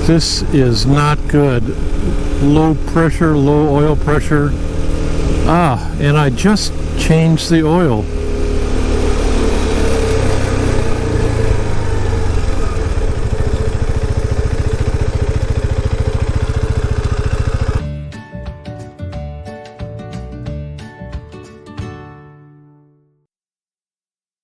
This is not good. Low pressure, low oil pressure. And I just changed the oil.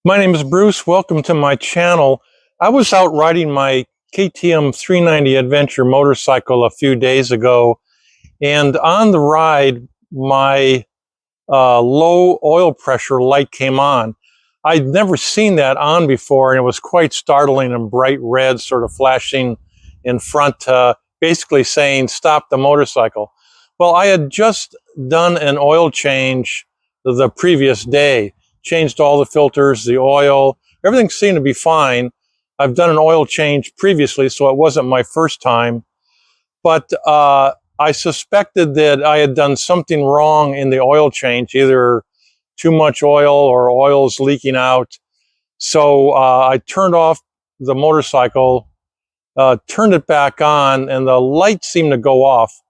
My name is Bruce. Welcome to my channel. I was out riding my KTM 390 Adventure motorcycle a few days ago, and on the ride, my low oil pressure light came on. I'd never seen that on before, and it was quite startling and bright red, sort of flashing in front, basically saying, stop the motorcycle. Well, I had just done an oil change the previous day. Changed all the filters, the oil, everything seemed to be fine. I've done an oil change previously, so it wasn't my first time. But I suspected that I had done something wrong in the oil change, either too much oil or oil's leaking out. So I turned off the motorcycle, turned it back on, and the light seemed to go off,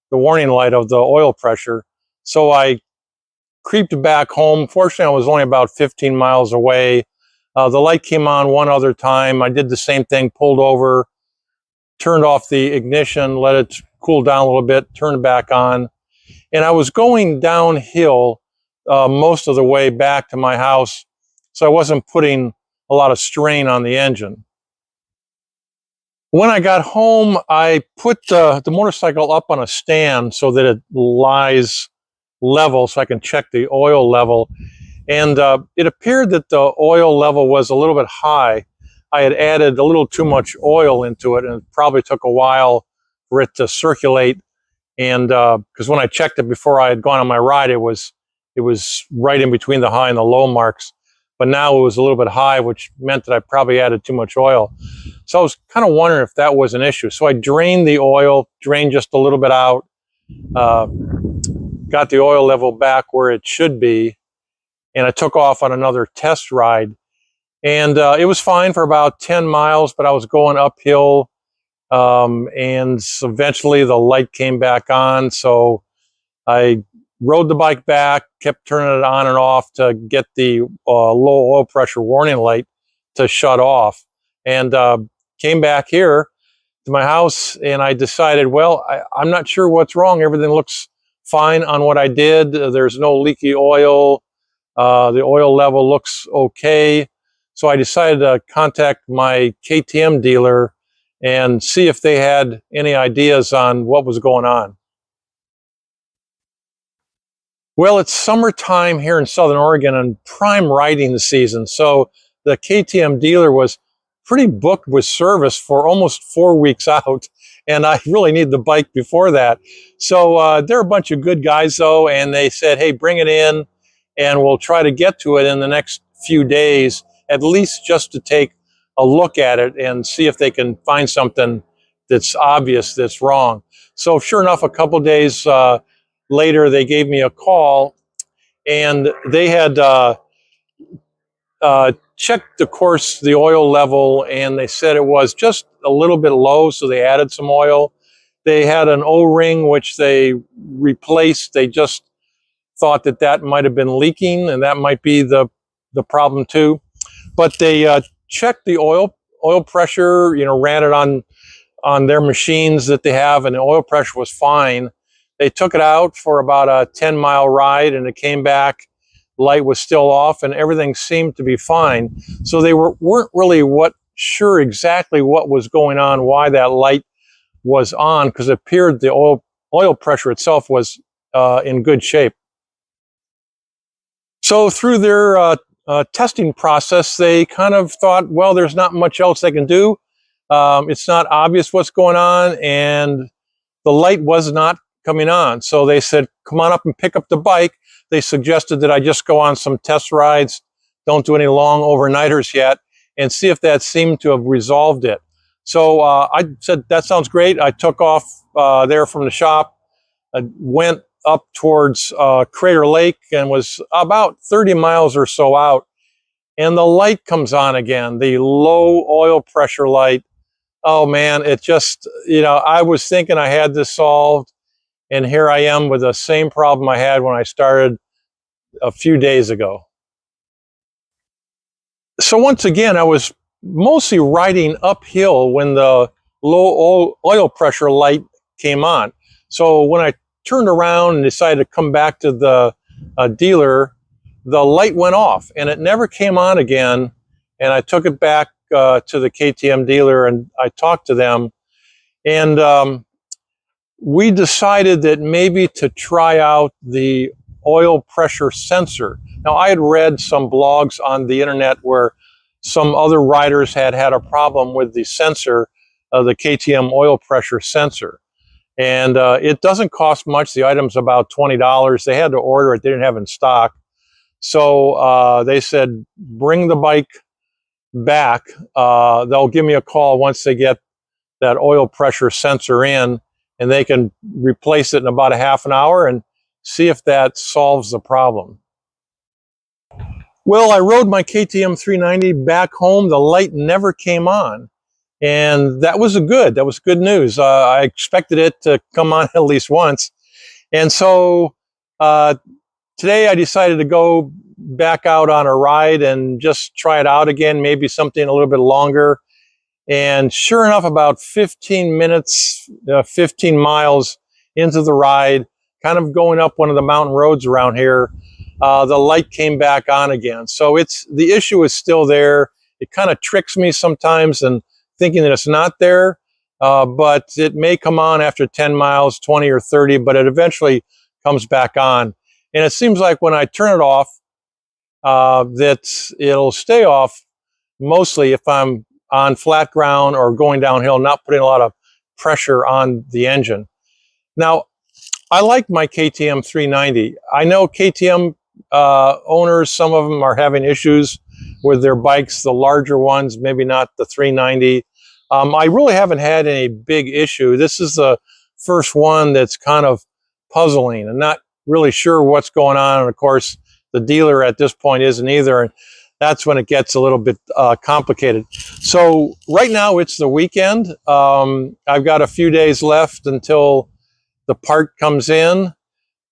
the warning light of the oil pressure. So I creeped back home. Fortunately, I was only about 15 miles away. The light came on one other time. I did the same thing, pulled over, turned off the ignition, let it cool down a little bit, turned it back on. And I was going downhill most of the way back to my house, so I wasn't putting a lot of strain on the engine. When I got home, I put the motorcycle up on a stand so that it lies level so I can check the oil level, and it appeared that the oil level was a little bit high. I had added a little too much oil into it, and it probably took a while for it to circulate, and because when I checked it before I had gone on my ride, it was right in between the high and the low marks, but now it was a little bit high, which meant that I probably added too much oil. So I was kind of wondering if that was an issue. So I drained the oil, drained just a little bit out, got the oil level back where it should be, and I took off on another test ride. And it was fine for about 10 miles, but I was going uphill, and eventually the light came back on. So I rode the bike back, kept turning it on and off to get the low oil pressure warning light to shut off, and came back here to my house, and I decided, well, I'm not sure what's wrong. Everything looks fine on what I did. There's no leaky oil. The oil level looks okay. So I decided to contact my KTM dealer and see if they had any ideas on what was going on. Well, it's summertime here in Southern Oregon and prime riding season. So the KTM dealer was pretty booked with service for almost 4 weeks out, and I really need the bike before that. So they're a bunch of good guys though, and they said, hey, bring it in and we'll try to get to it in the next few days, at least just to take a look at it and see if they can find something that's obvious that's wrong. So sure enough, a couple days later, they gave me a call, and they had checked, of course, the oil level, and they said it was just a little bit low, so they added some oil. They had an O-ring which they replaced. They just thought that that might have been leaking, and that might be the problem too. But they checked the oil pressure, ran it on their machines that they have, and the oil pressure was fine. They took it out for about a 10-mile ride, and it came back. Light was still off, and everything seemed to be fine. So they weren't really sure exactly what was going on, why that light was on, because it appeared the oil pressure itself was in good shape. So through their testing process, they kind of thought, well, there's not much else they can do. It's not obvious what's going on, and the light was not coming on. So they said, come on up and pick up the bike. They suggested that I just go on some test rides, don't do any long overnighters yet, and see if that seemed to have resolved it. So I said, that sounds great. I took off there from the shop, went up towards Crater Lake, and was about 30 miles or so out. And the light comes on again, the low oil pressure light. Oh man, it just, I was thinking I had this solved, and here I am with the same problem I had when I started a few days ago. So once again, I was mostly riding uphill when the low oil pressure light came on. So when I turned around and decided to come back to the dealer, the light went off and it never came on again. And I took it back to the KTM dealer and I talked to them. And we decided that maybe to try out the oil pressure sensor. Now, I had read some blogs on the internet where some other riders had had a problem with the sensor, the KTM oil pressure sensor. And it doesn't cost much. The item's about $20. They had to order it. They didn't have it in stock. So they said, bring the bike back. They'll give me a call once they get that oil pressure sensor in, and they can replace it in about a half an hour and see if that solves the problem. Well, I rode my KTM 390 back home. The light never came on. And that was good news. I expected it to come on at least once. And so today I decided to go back out on a ride and just try it out again, maybe something a little bit longer. And sure enough, about 15 minutes, 15 miles into the ride, kind of going up one of the mountain roads around here, the light came back on again. So the issue is still there. It kind of tricks me sometimes and thinking that it's not there, but it may come on after 10 miles, 20 or 30, but it eventually comes back on. And it seems like when I turn it off, that it'll stay off mostly if I'm on flat ground or going downhill, not putting a lot of pressure on the engine. Now, I like my KTM 390. I know KTM owners, some of them are having issues with their bikes, the larger ones, maybe not the 390. I really haven't had any big issue. This is the first one that's kind of puzzling and not really sure what's going on. And of course, the dealer at this point isn't either. And that's when it gets a little bit complicated. So right now it's the weekend. I've got a few days left until the part comes in.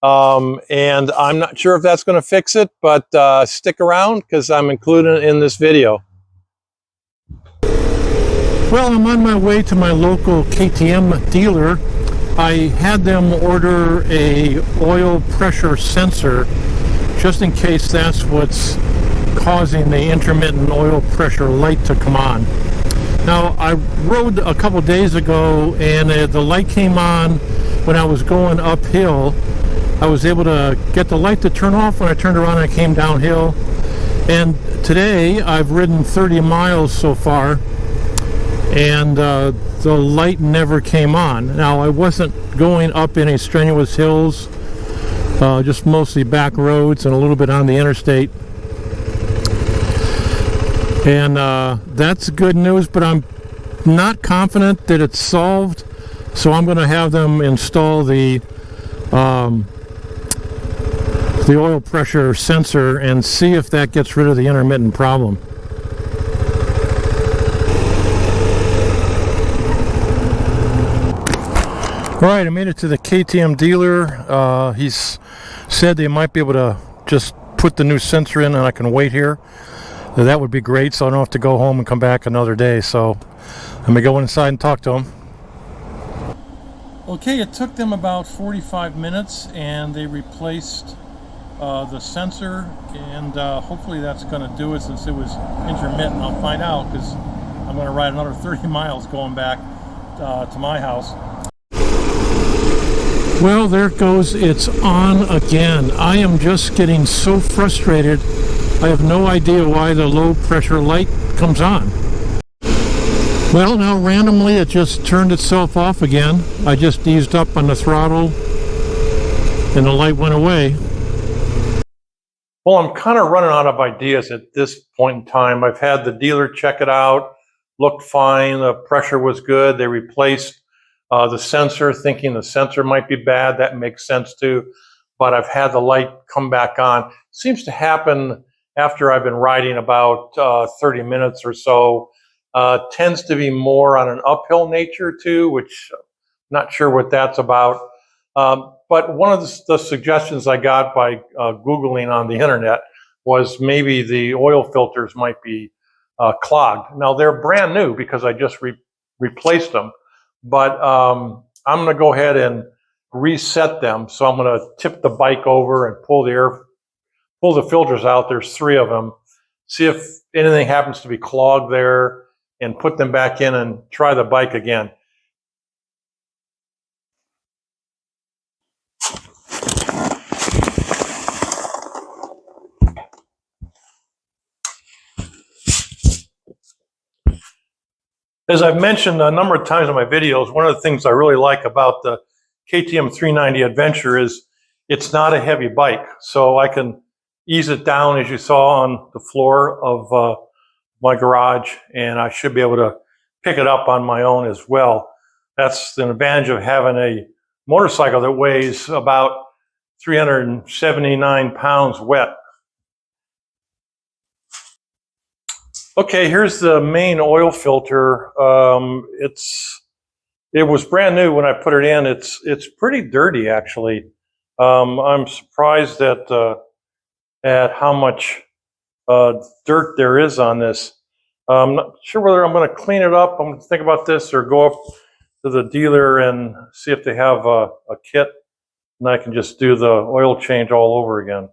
And I'm not sure if that's going to fix it, but stick around because I'm including it in this video. Well, I'm on my way to my local KTM dealer. I had them order a oil pressure sensor just in case that's what's causing the intermittent oil pressure light to come on. Now, I rode a couple days ago and the light came on when I was going uphill. I was able to get the light to turn off when I turned around and I came downhill. And today I've ridden 30 miles so far and the light never came on. Now, I wasn't going up any strenuous hills, just mostly back roads and a little bit on the interstate. And that's good news, but I'm not confident that it's solved. So I'm going to have them install the oil pressure sensor and see if that gets rid of the intermittent problem. All right, I made it to the KTM dealer. He's said they might be able to just put the new sensor in and I can wait here. That would be great, so I don't have to go home and come back another day. So let me go inside and talk to him. Okay, it took them about 45 minutes and they replaced the sensor, and hopefully that's going to do it since it was intermittent. I'll find out because I'm going to ride another 30 miles going back to my house. Well, there it goes. It's on again. I am just getting so frustrated. I have no idea why the low pressure light comes on. Well, now randomly it just turned itself off again. I just eased up on the throttle and the light went away. Well, I'm kind of running out of ideas at this point in time. I've had the dealer check it out, looked fine, the pressure was good. They replaced the sensor, thinking the sensor might be bad. That makes sense too. But I've had the light come back on. Seems to happen after I've been riding about 30 minutes or so. tends to be more on an uphill nature too, which I'm not sure what that's about. But one of the suggestions I got by Googling on the internet was maybe the oil filters might be clogged. Now they're brand new because I just replaced them, but I'm going to go ahead and reset them. So I'm going to tip the bike over and pull the filters out. There's 3 of them. See if anything happens to be clogged there, and put them back in and try the bike again. As I've mentioned a number of times in my videos, one of the things I really like about the KTM 390 Adventure is it's not a heavy bike. So I can ease it down, as you saw, on the floor of my garage, and I should be able to pick it up on my own as well. That's an advantage of having a motorcycle that weighs about 379 pounds wet. Okay, here's the main oil filter. It was brand new when I put it in. It's pretty dirty, actually. I'm surprised at how much dirt there is on this. I'm not sure whether I'm going to clean it up. I'm going to think about this, or go up to the dealer and see if they have a kit, and I can just do the oil change all over again.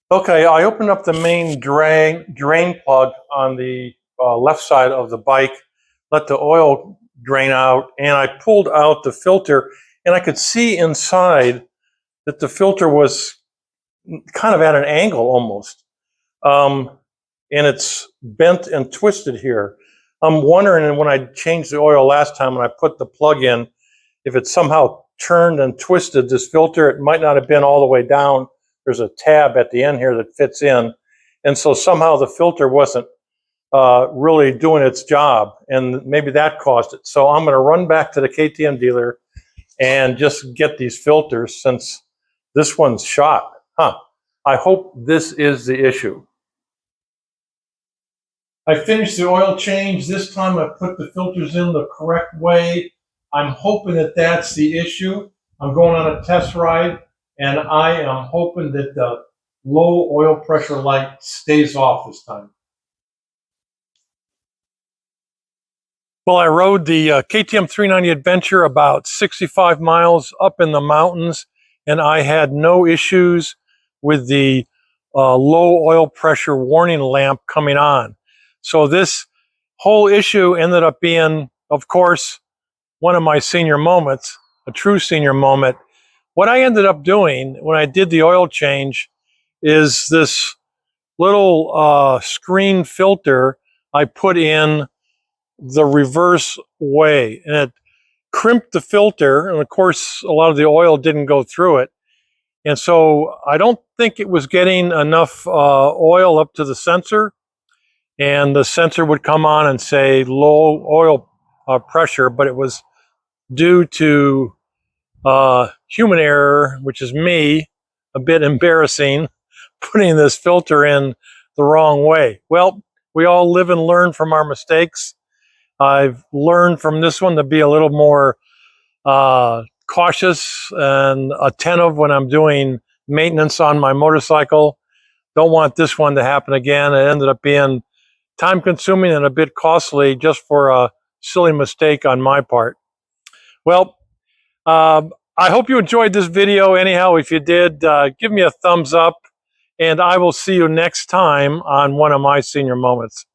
Okay, I opened up the main drain plug on the left side of the bike, let the oil drain out, and I pulled out the filter, and I could see inside that the filter was kind of at an angle almost. And it's bent and twisted here. I'm wondering, when I changed the oil last time, when I put the plug in, if it somehow turned and twisted this filter. It might not have been all the way down. There's a tab at the end here that fits in. And so somehow the filter wasn't really doing its job, and maybe that caused it. So I'm going to run back to the KTM dealer and just get these filters, since this one's shot. I hope this is the issue. I finished the oil change. This time I put the filters in the correct way. I'm hoping that that's the issue. I'm going on a test ride, and I am hoping that the low oil pressure light stays off this time. Well, I rode the KTM 390 Adventure about 65 miles up in the mountains, and I had no issues with the low oil pressure warning lamp coming on. So this whole issue ended up being, of course, one of my senior moments, a true senior moment. What I ended up doing when I did the oil change is this little screen filter I put in the reverse way, and it crimped the filter, and of course a lot of the oil didn't go through it, and so I don't think it was getting enough oil up to the sensor, and the sensor would come on and say low oil pressure, but it was due to human error, which is me, a bit embarrassing, putting this filter in the wrong way. Well, we all live and learn from our mistakes. I've learned from this one to be a little more cautious and attentive when I'm doing maintenance on my motorcycle. Don't want this one to happen again. It ended up being time consuming and a bit costly just for a silly mistake on my part. Well, I hope you enjoyed this video. Anyhow, if you did, give me a thumbs up, and I will see you next time on one of my senior moments.